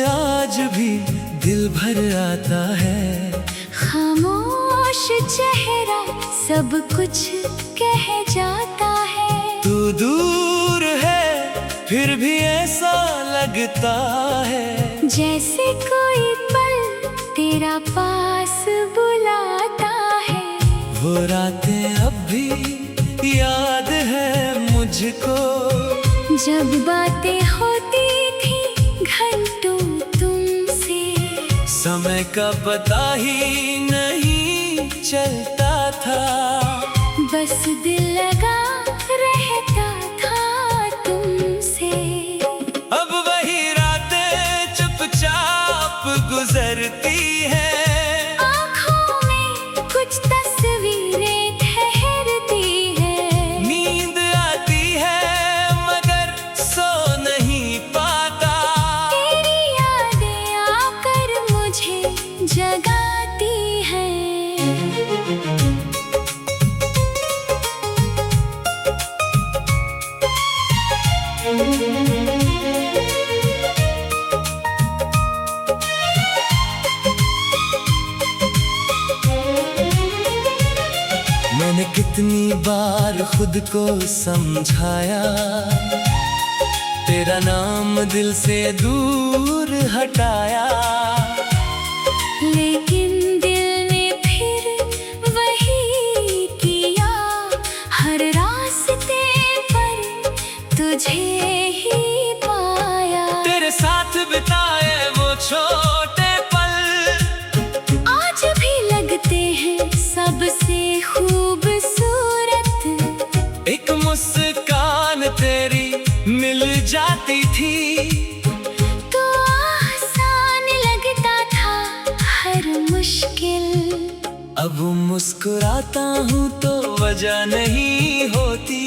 आज भी दिल भर आता है। खामोश चेहरा सब कुछ कह जाता है। तू दूर है फिर भी ऐसा लगता है, जैसे कोई पल तेरा पास बुलाता है। वो रातें अब भी याद है मुझको, जब बातें होती थी घंटों तुमसे। समय का पता ही नहीं चलता था, बस दिल लगा रहता था तुमसे। अब वही रातें चुपचाप गुजरती है। आँखों में कुछ तस्वीरें ठहरती है। नींद आती है मगर सो नहीं पाता, तेरी यादें आकर मुझे जगाती हैं। मैंने कितनी बार खुद को समझाया, तेरा नाम दिल से दूर हटाया। लेकिन दिल ने फिर वही किया, हर रास्ते पर तुझे ही पाया। तेरे साथ बिताए वो छोटे पल आज भी लगते हैं सबसे खूबसूरत। एक मुस्कान तेरी मिल जाती थी, तो आसान लगता था हर मुश्किल। अब मुस्कुराता हूँ तो वजह नहीं होती,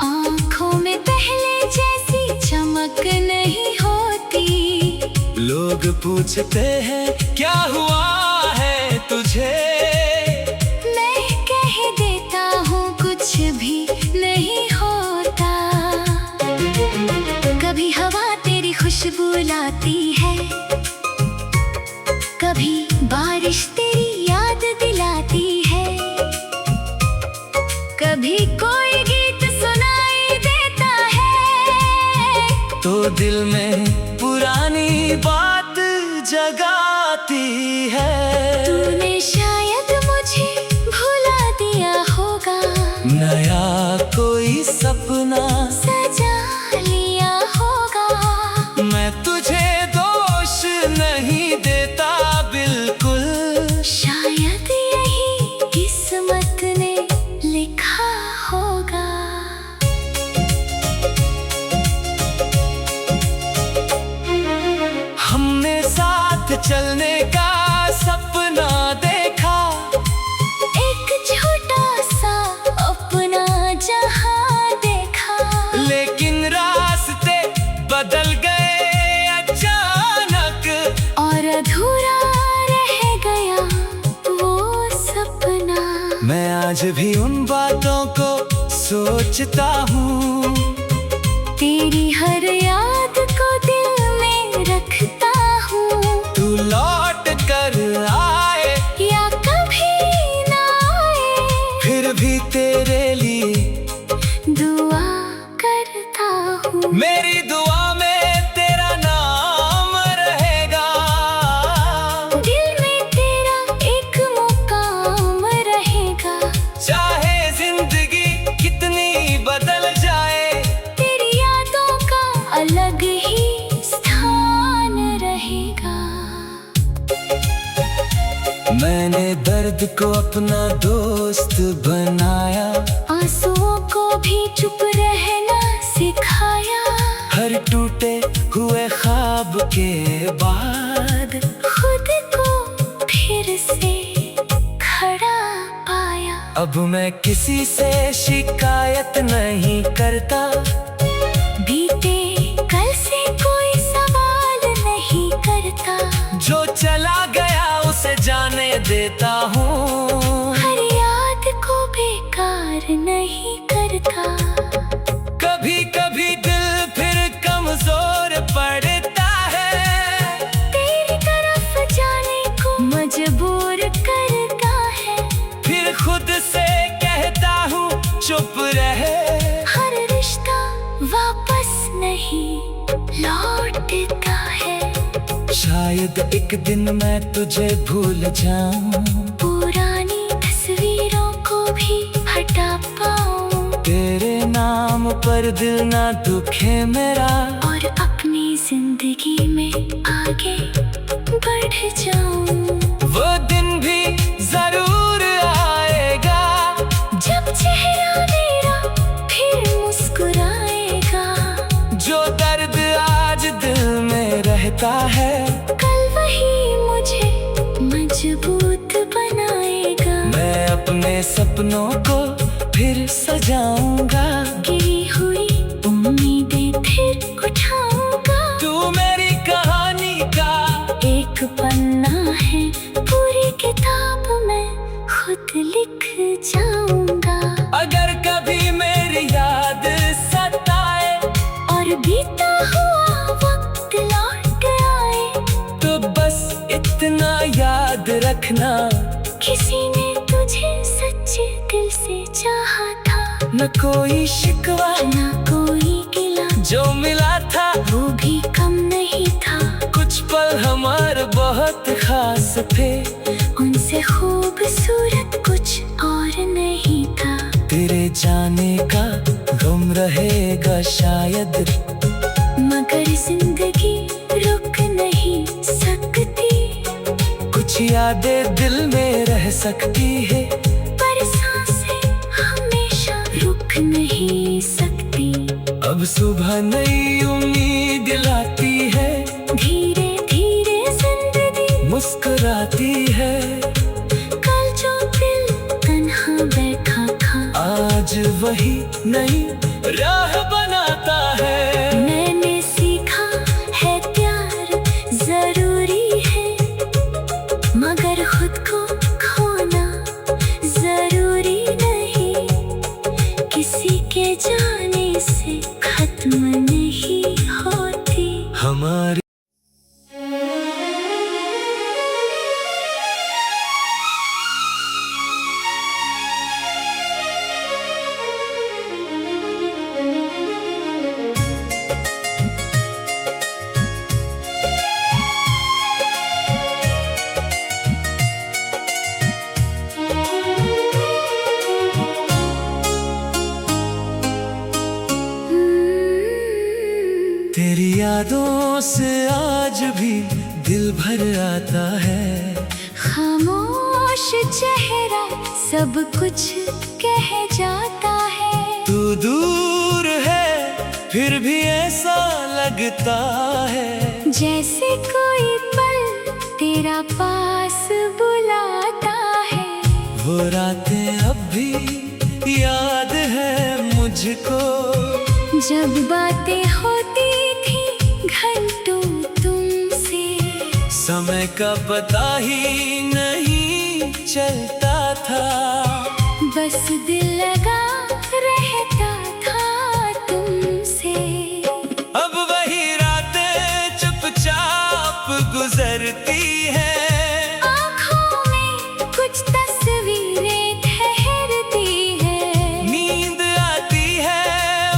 आँखों में पहले जैसी चमक नहीं होती। लोग पूछते हैं क्या हुआ है तुझे, मैं कह देता हूँ कुछ भी नहीं होता। कभी हवा तेरी खुशबू लाती है, कभी बारिश तेरी याद दिलाती है, कभी कोई गीत सुनाई देता है। तो दिल में पुरानी बात जगाती है। तूने शायद मुझे भुला दिया होगा, नया कोई सपना सजा लिया होगा। मैं तुझे दोष नहीं देता बिल्कुल, शायद यही किस्मत ने लिखा होगा। हमने साथ चलने का सपना देखा, एक छोटा सा अपना जहां देखा। लेकिन रास्ते बदल गए अचानक, और अधूरा रह गया वो सपना। मैं आज भी उन बातों को सोचता हूँ, तेरी हर याद को दिल में रखता हूँ। तू लौट कर आए या कभी ना आए, फिर भी तेरे लिए दुआ करता हूँ। मेरी दुआ में तेरा नाम रहेगा, दिल में तेरा एक मुकाम रहेगा। चाहे जिंदगी कितनी बदल जाए, तेरी यादों का अलग ही स्थान रहेगा। मैंने दर्द को अपना दोस्त बनाया, आंसुओं को भी चुप रहना सिखाया। हर टूटे हुए ख्वाब के बाद खुद को फिर से खड़ा पाया। अब मैं किसी से शिकायत नहीं करता, बीते कल से कोई सवाल नहीं करता। जो चला गया उसे जाने देता हूँ, हर याद को बेकार नहीं करता। कभी कभी दिल फिर कमजोर पड़ता है, शायद एक दिन मैं तुझे भूल जाऊं, पुरानी तस्वीरों को भी हटा पाऊं, तेरे नाम पर दिल ना दुखे मेरा, और अपनी जिंदगी में आगे बढ़ जाऊं। वो दिन भी जरूर आएगा जब चेहरा मेरा फिर मुस्कुराएगा, जो दर्द आज दिल में रहता है, कल वही मुझे मजबूत बनाएगा। मैं अपने सपनों को फिर सजाऊंगा, गिरी हुई उम्मीदें फिर उठाऊंगा। तू मेरी कहानी का एक पन्ना है, पूरी किताब मैं खुद लिख जाऊंगा। अगर कभी मेरी याद सताए और बीता हुआ वक्त लौट आए, तो बस इतना याद रखना, किसी ने तुझे सच्चे दिल से चाहा था। न कोई शिकवा ना कोई गिला, जो मिला था वो भी कम नहीं था। कुछ पल हमारे बहुत खास थे, उनसे खूबसूरत कुछ और नहीं था। तेरे जाने का गम रहेगा शायद, मगर जिंदगी रुक नहीं सकती। कुछ यादें दिल में रह सकती है, पर सांसें हमेशा रुक नहीं सकती। अब सुबह नई उम्मीद लाती है, धीरे धीरे जिंदगी मुस्कुराती है। कल जो दिल तन्हा बैठा था, आज वही नई राह बनाता है। मैंने सीखा है प्यार जरूरी है, मगर खुद को खोना जरूरी नहीं। किसी के जाने से खत्म नहीं होती हमारी तेरी यादों से आज भी दिल भर आता है। खामोश चेहरा सब कुछ कह जाता है। तू दूर है फिर भी ऐसा लगता है, जैसे कोई पल तेरा पास बुलाता है। वो रातें अब भी याद है मुझको, जब बातें होती थी घंटों तुमसे। समय का पता ही नहीं चलता था, बस दिल लगा रहता था तुमसे। अब वही रातें चुपचाप गुजरती है, आँखों में कुछ तस्वीरें ठहरती है। नींद आती है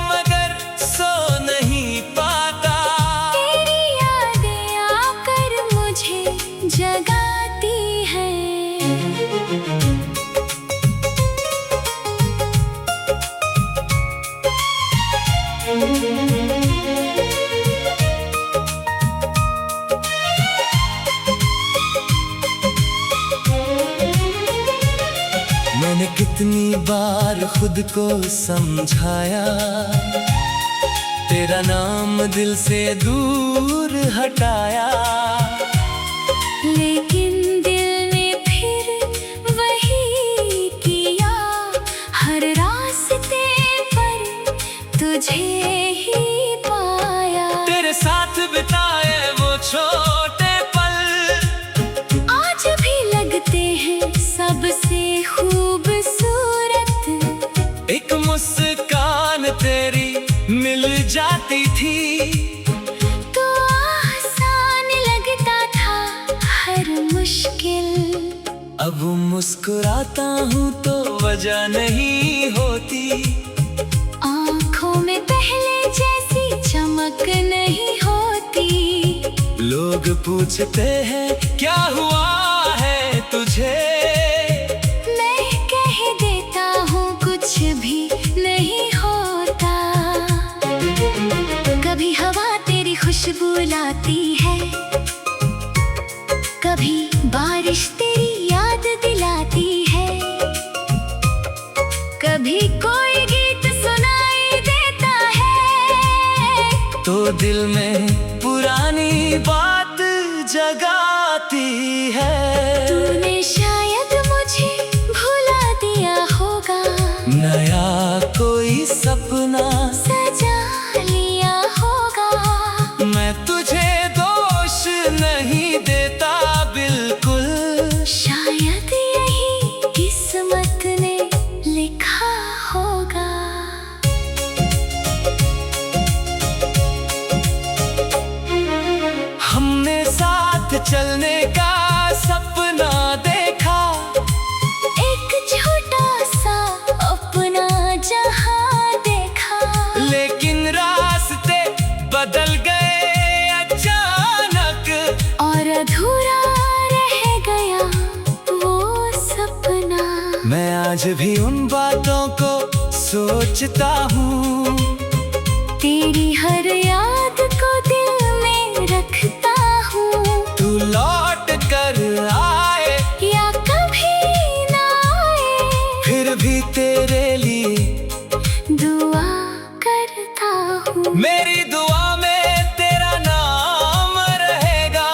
मगर सो नहीं पाता। तेरी यादें आकर मुझे जगाती हैं। मैंने कितनी बार खुद को समझाया, तेरा नाम दिल से दूर हटाया। लेकिन दिल ने फिर वही किया, हर रास्ते पर तुझे ही पाया। तेरे साथ बिताए वो छोटे पल आज भी लगते हैं सबसे खूबसूरत। एक मुस्कान तेरी मिल जाती थी, तो आसान लगता था हर मुश्किल। अब मुस्कुराता हूँ तो वजह नहीं होती, आँखों में पहले जैसी चमक नहीं होती। लोग पूछते हैं क्या हुआ है तुझे, मैं कह देता हूँ कुछ भी नहीं होता। कभी हवा तेरी खुशबू लाती है, कभी बारिश तेरी याद दिलाती है, कभी कोई गीत सुनाई देता है तो दिल में पुरानी बात जगाती है। तूने शायद मुझे भुला दिया होगा, नया कोई सपना सजा लिया होगा। मैं तुझे दोष नहीं देता बिल्कुल, शायद यही किस्मत ने लिखा होगा। हमने साथ चलने का सपना देखा, एक छोटा सा अपना जहां देखा, लेकिन रास्ते बदल गए अचानक, और अधूरा रह गया वो सपना। मैं आज भी उन बातों को सोचता हूँ, तेरी हर याद को दिल में रखता हूँ। तू लौट कर आए या कभी ना आए, फिर भी तेरे लिए दुआ करता हूँ। मेरी दुआ में तेरा नाम रहेगा,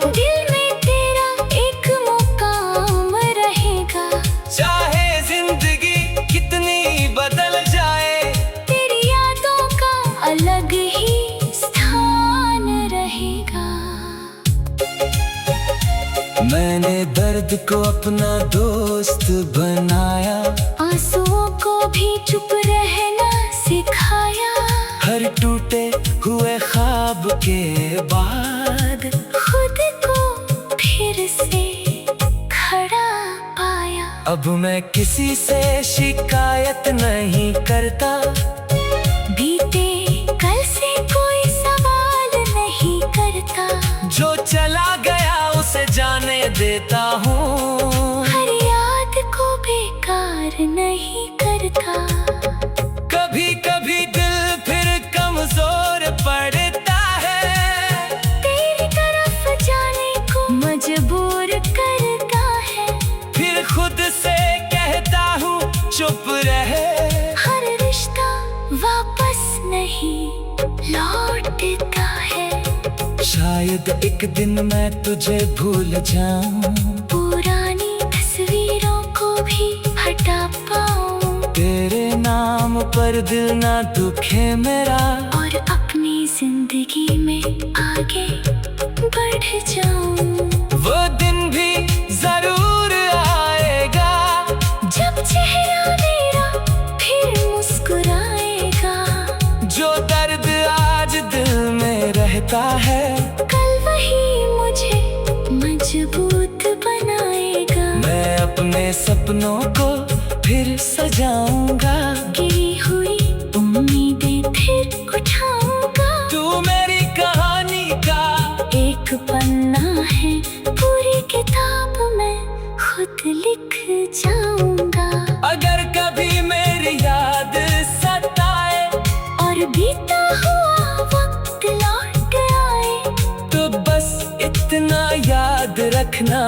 दिल में तेरा एक मुकाम रहेगा। चाहे जिंदगी कितनी बदल जाए, तेरी यादों का अलग ही स्थान रहेगा। मैंने दर्द को अपना दोस्त बनाया, आंसुओं को भी चुप रहना सिखाया, हर टूटे हुए ख्वाब के बाद खुद को फिर से खड़ा पाया। अब मैं किसी से शिकायत नहीं करता, बीते कल से कोई सवाल नहीं करता, जो चला गया उसे जाने देता हूँ, हर याद को बेकार नहीं करता। कभी कभी दिल फिर कमजोर पड़ता है, तेरी तरफ जाने को मजबूर करता है, फिर खुद से कहता हूँ चुप रहे। हर रिश्ता वापस नहीं लौटता है। शायद एक दिन मैं तुझे भूल जाऊं, पुरानी तस्वीरों को भी हटा पाऊं, तेरे नाम पर दिल ना दुखे मेरा, और अपनी जिंदगी में आगे बढ़ जाऊं। वो दिन भी जरूर आएगा, जब चेहरा मेरा फिर मुस्कुराएगा, जो दर्द आज दिल में रहता है, कल वही मुझे मजबूत बनाएगा। मैं अपने सपनों को फिर सजाऊंगा, गिरी हुई उम्मीदें फिर उठाऊंगा। तू मेरी कहानी का एक पन्ना है, पूरी किताब मैं खुद लिख जाऊंगा। अगर कभी मेरी याद सताए और बीता हुआ वक्त लौट आए, तो बस इतना याद रखना,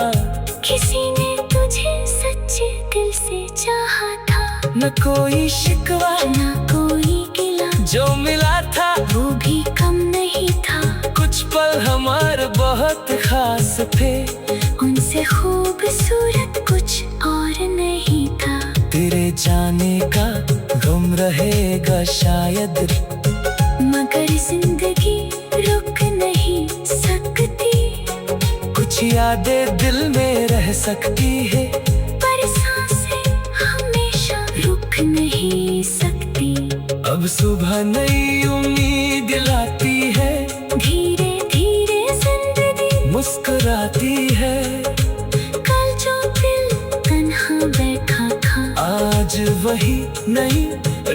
किसी ने तुझे सच्चे दिल से चाहा था। न कोई शिकवा ना कोई गिला, जो मिला था वो भी कम नहीं था। कुछ पल हमारे बहुत खास थे, उनसे खूबसूरत कुछ और नहीं था। तेरे जाने का गम रहेगा शायद, मगर जिंदगी रुक नहीं सकती। कुछ यादें दिल में रह सकती है, पर सांसें हमेशा रुक नहीं सकती। अब सुबह नई उम्मीद लाती है, धीरे धीरे जिंदगी मुस्कुराती है। कल जो दिल तन्हा बैठा था, आज वही नई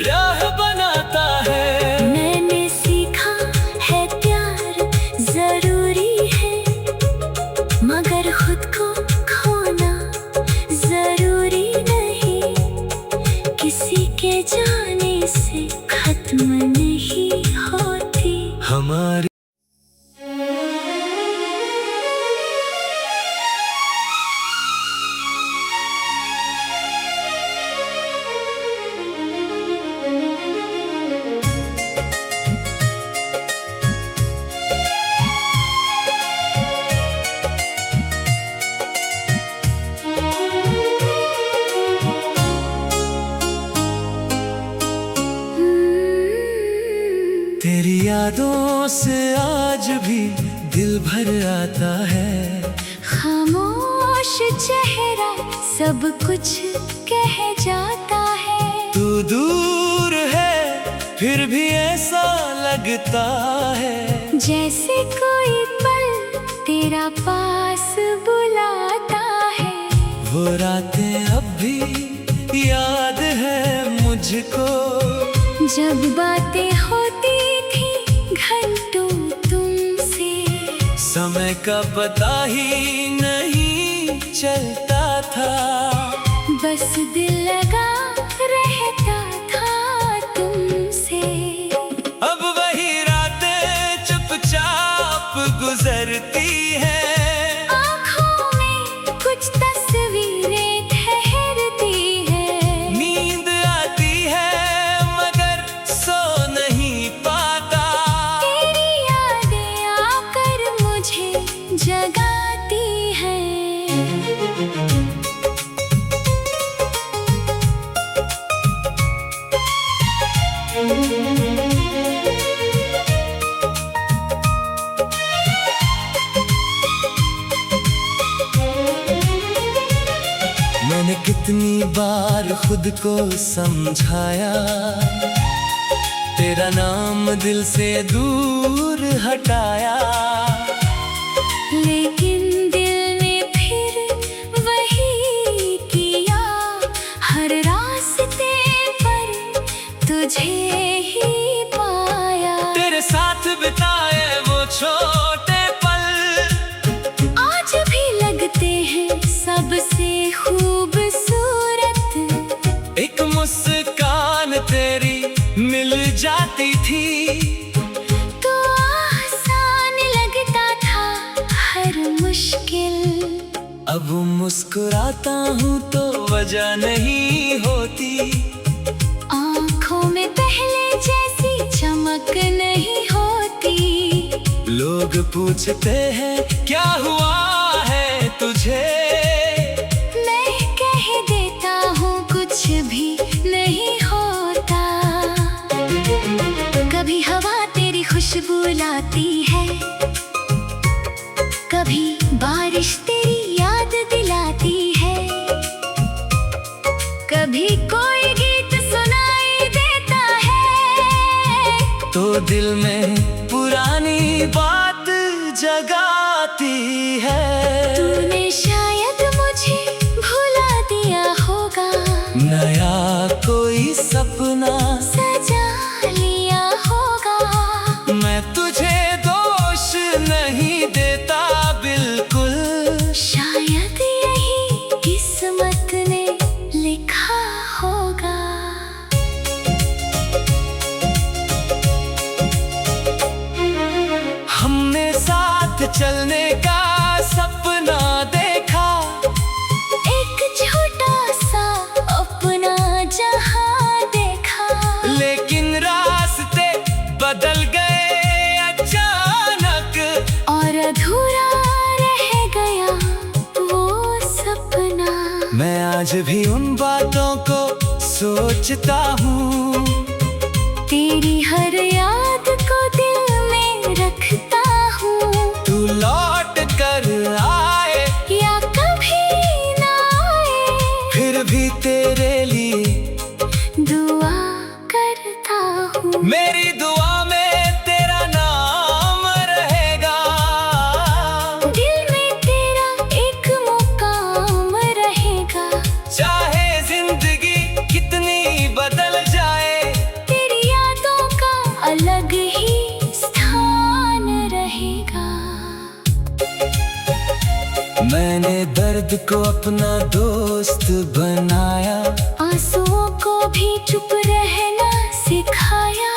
राह बनाता है। मैंने सीखा है प्यार जरूर जरूरी है, मगर खुद को खोना जरूरी नहीं। किसी के जाने से खत्म नहीं होती हमारी। तेरी यादों से आज भी दिल भर आता है। खामोश चेहरा सब कुछ कह जाता है। तू दूर है फिर भी ऐसा लगता है, जैसे कोई पल तेरा पास बुलाता है। वो रातें अब भी याद है मुझको, जब बातें होती थी घंटों तुमसे। समय का पता ही नहीं चलता था, बस दिल लगा रहता था तुमसे। अब वही रातें चुपचाप गुजरती है, आँखों में कुछ तस्वीरें ठहरती है। नींद आती है मगर सो नहीं पाता। तेरी यादें आकर मुझे जगाती हैं। मैंने कितनी बार खुद को समझाया, तेरा नाम दिल से दूर हटाया। लेकिन दिल ने फिर वही किया, हर रास्ते पर तुझे ही पाया। तेरे साथ बिताए वो छोटे पल आज भी लगते हैं सबसे खूबसूरत। एक मुस्कान तेरी मिल जाती थी, तो आसान लगता था हर मुश्किल। अब मुस्कुराता हूँ तो वजह नहीं होती, आँखों में पहले जैसी चमक नहीं होती। लोग पूछते हैं क्या हुआ है तुझे, मैं कह देता हूँ कुछ भी नहीं होता। कभी हवा तेरी खुशबू लाती है, कभी बारिश तेरी याद दिलाती है, कभी कोई गीत सुनाई देता है। तो दिल में पुरानी बात जगाती है। तूने शायद मुझे भुला दिया होगा, नया कोई सपना सजा लिया होगा। मैं तुझे दोष नहीं देता बिल्कुल, शायद यही किस्मत ने लिखा होगा। हमने साथ चलने का सपना देखा, एक छोटा सा अपना जहां देखा। लेकिन रास्ते बदल गए अचानक, और अधूरा रह गया वो सपना। मैं आज भी उन बातों को सोचता हूँ, तेरी हर याद को दिल में रखता हूँ। तू लौट कर आए या कभी ना आए, फिर भी तेरे लिए दुआ करता हूँ। मेरी दुआ में तेरा नाम रहेगा, दिल में तेरा एक मुकाम रहेगा। चाहे जिंदगी कितनी बदल जाए, तेरी यादों का अलग मैंने दर्द को अपना दोस्त बनाया, आंसुओं को भी चुप रहना सिखाया।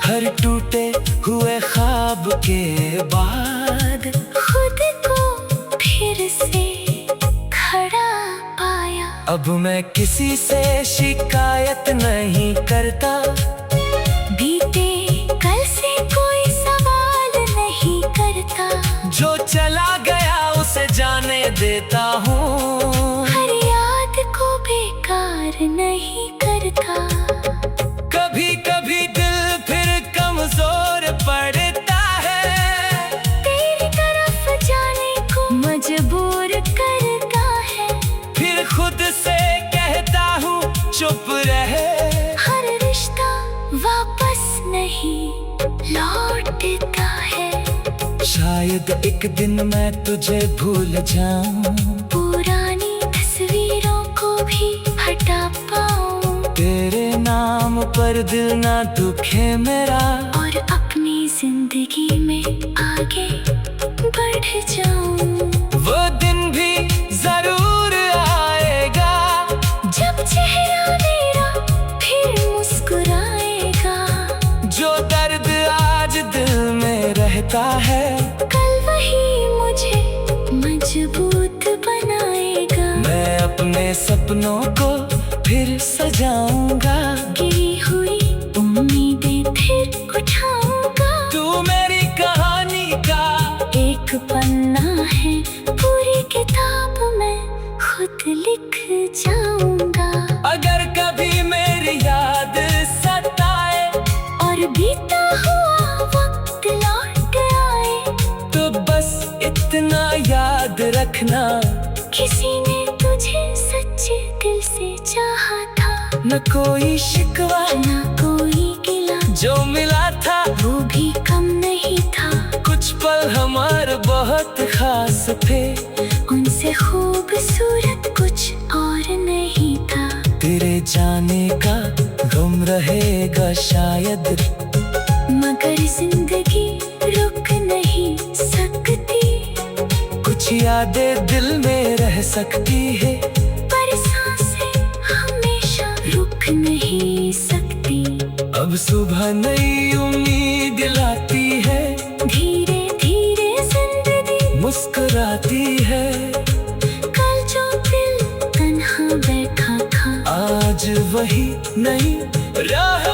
हर टूटे हुए ख्वाब के बाद खुद को फिर से खड़ा पाया। अब मैं किसी से शिकायत नहीं करता, बीते कल से कोई सवाल नहीं करता। जो चला गया उसे जाने देता हूँ, हर याद को बेकार नहीं करता। कभी कभी दिल फिर कमजोर पड़ता है, तेरी तरफ जाने को मजबूर करता है। फिर खुद से कहता हूँ चुप रहे। हर रिश्ता वापस नहीं लौटता है। शायद एक दिन मैं तुझे भूल जाऊं, पुरानी तस्वीरों को भी हटा पाऊं, तेरे नाम पर दिल ना दुखे मेरा, और अपनी जिंदगी में आगे बढ़ जाऊं। वो दिन भी जरूर आएगा जब चेहरा मेरा फिर मुस्कुराएगा। जो दर्द आज दिल में रहता है, कल वही मुझे मजबूत बनाएगा। मैं अपने सपनों को फिर सजाऊंगा, गिरी हुई उम्मीदें फिर उठाऊंगा। तू मेरी कहानी का एक पन्ना है, पूरी किताब मैं खुद लिख जाऊंगा। अगर कभी मेरी याद सताए और बीता हुआ वक्त लौट आए, तो बस इतना याद रखना, किसी ने तुझे सच्चे दिल से चाहा था। न कोई शिकवा ना कोई गिला, जो मिला था वो भी कम नहीं था। कुछ पल हमारे बहुत खास थे, उनसे खूबसूरत कुछ और नहीं था। तेरे जाने का गम रहेगा शायद, मगर जिंदगी रुक नहीं सकती। कुछ यादें दिल में रह सकती है, पर सांसें हमेशा रुक नहीं सकती। अब सुबह नई उम्मीद लाती है, धीरे धीरे जिंदगी मुस्कुराती है। कल जो दिल तन्हा बैठा था, आज वही नई राह